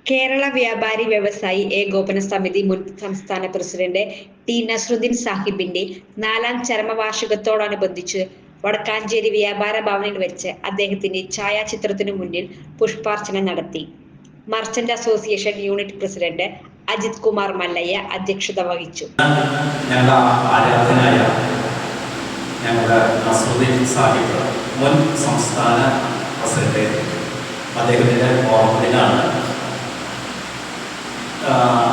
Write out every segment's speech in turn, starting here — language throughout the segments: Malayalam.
കേരള വ്യാപാരി വ്യവസായി ഏകോപന സമിതി മുൻ സംസ്ഥാന പ്രസിഡന്റ് ടി നസ്രുദ്ദീൻ സാഹിബിന്റെ 4ാം ചരമവാർഷികത്തോടനുബന്ധിച്ച് വടക്കാഞ്ചേരി വ്യാപാര ഭവനിൽ വെച്ച് അദ്ദേഹത്തിന്റെ ഛായാചിത്രത്തിനു മുന്നിൽ പുഷ്പാർച്ചന നടത്തി. Merchant association unit president Ajith Kumar Mallayya അധ്യക്ഷത വഹിച്ചു. ഞങ്ങളുടെ നസ്രുദ്ദീൻ സാഹിബ് മുൻ സംസ്ഥാന പ്രസിഡന്റ് അദ്ദേഹത്തിൻ്റെ ഓർമ്മദിനാണ്.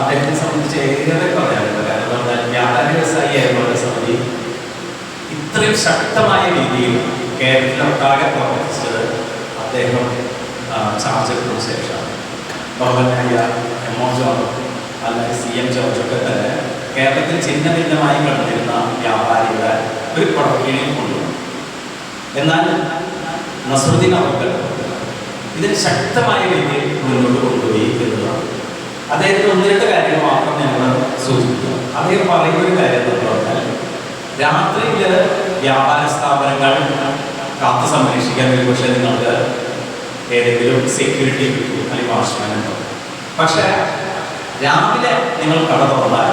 അദ്ദേഹത്തെ സംബന്ധിച്ച് ഏറെ പറയാനുണ്ട്. കാരണം വ്യാപാരി വ്യവസായി ഏകോപന സമിതി ഇത്രയും ശക്തമായ രീതിയിൽ കേരളത്തിലൊട്ടാകെ പ്രവർത്തിച്ചത് അദ്ദേഹം ചാർജ് എടുത്തതിനു ശേഷമാണ്. ബഹുമാനായ എം.ഒ. ജോർജ് അല്ലെങ്കിൽ CM ജോർജൊക്കെ തന്നെ കേരളത്തിൽ ഛിന്ന ഭിന്നമായി കണ്ടിരുന്ന വ്യാപാരികളെ ഒരു കുടക്കീഴിൽ കൊണ്ടുവന്നു. എന്നാൽ നസ്രുദ്ദീൻ അവർ ഇതിന് ശക്തമായ രീതിയിൽ മുന്നോട്ട് കൊണ്ടുപോയി എന്നതാണ്. അദ്ദേഹത്തിന് 1-2 കാര്യങ്ങൾ മാത്രം ഞങ്ങൾ സൂചിപ്പിക്കുന്നു. അദ്ദേഹം പറയുന്ന ഒരു കാര്യം എന്ന് പറഞ്ഞാൽ, രാത്രിയിൽ വ്യാപാര സ്ഥാപനങ്ങൾ കാത്തു സംരക്ഷിക്കാൻ പക്ഷേ നിങ്ങൾക്ക് ഏതെങ്കിലും സെക്യൂരിറ്റി കിട്ടും അല്ലെങ്കിൽ വാച്ച്മാൻ ഉണ്ടാവും. പക്ഷേ രാവിലെ നിങ്ങൾ കട തുറന്നാൽ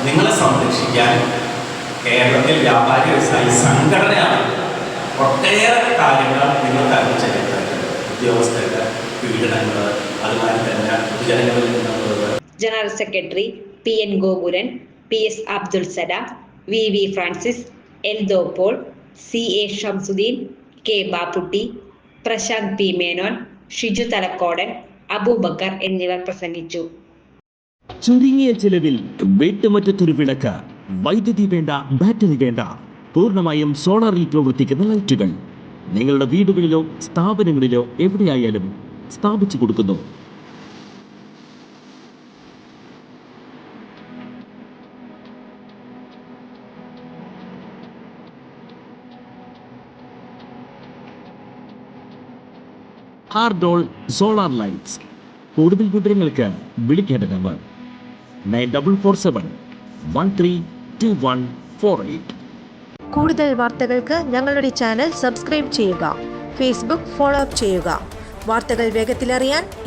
നിങ്ങളെ സംരക്ഷിക്കാൻ കേരളത്തിൽ വ്യാപാരി വ്യവസായി സംഘടനയാണ് ഒട്ടേറെ കാര്യങ്ങൾ നിങ്ങൾ തരണം ചെയ്യുന്നത്. ഉദ്യോഗസ്ഥരുടെ പീഡനങ്ങൾ, അതുമാതിരി തന്നെ പൊതുജനങ്ങളിൽ നിന്നുള്ളത്. General secretary PN Gokulan, PS Abdul Salam, VV Francis, L ദോപ്പോൾ, CA Shamsuddin, K Bapputty, Prashanth P Menon, Shiju Thalakodan, Aboobacker എന്നിവർ പ്രസംഗിച്ചു. ചുരുങ്ങിയ ചെലവിൽ വീട്ടുമുറ്റത്തൊരു വിളക്ക്, വൈദ്യുതി വേണ്ട, ബാറ്ററി വേണ്ട, പൂർണ്ണമായും സോളാറിൽ പ്രവർത്തിക്കുന്ന ലൈറ്റുകൾ നിങ്ങളുടെ വീടുകളിലോ സ്ഥാപനങ്ങളിലോ എവിടെയായാലും സ്ഥാപിച്ചു കൊടുക്കുന്നു. ഹാർഡോൾ സോളാർ ലൈറ്റ്സ്. കൂടുതൽ വിവരങ്ങൾക്ക് വിളിക്കേണ്ട നമ്പർ 9447132148. കൂടുതൽ വാർത്തകൾക്ക് ഞങ്ങളുടെ ചാനൽ സബ്സ്ക്രൈബ് ചെയ്യുക. ഫേസ്ബുക്ക് ഫോളോ അപ്പ് ചെയ്യുക. വാർത്തകൾ വേഗത്തിലറിയാൻ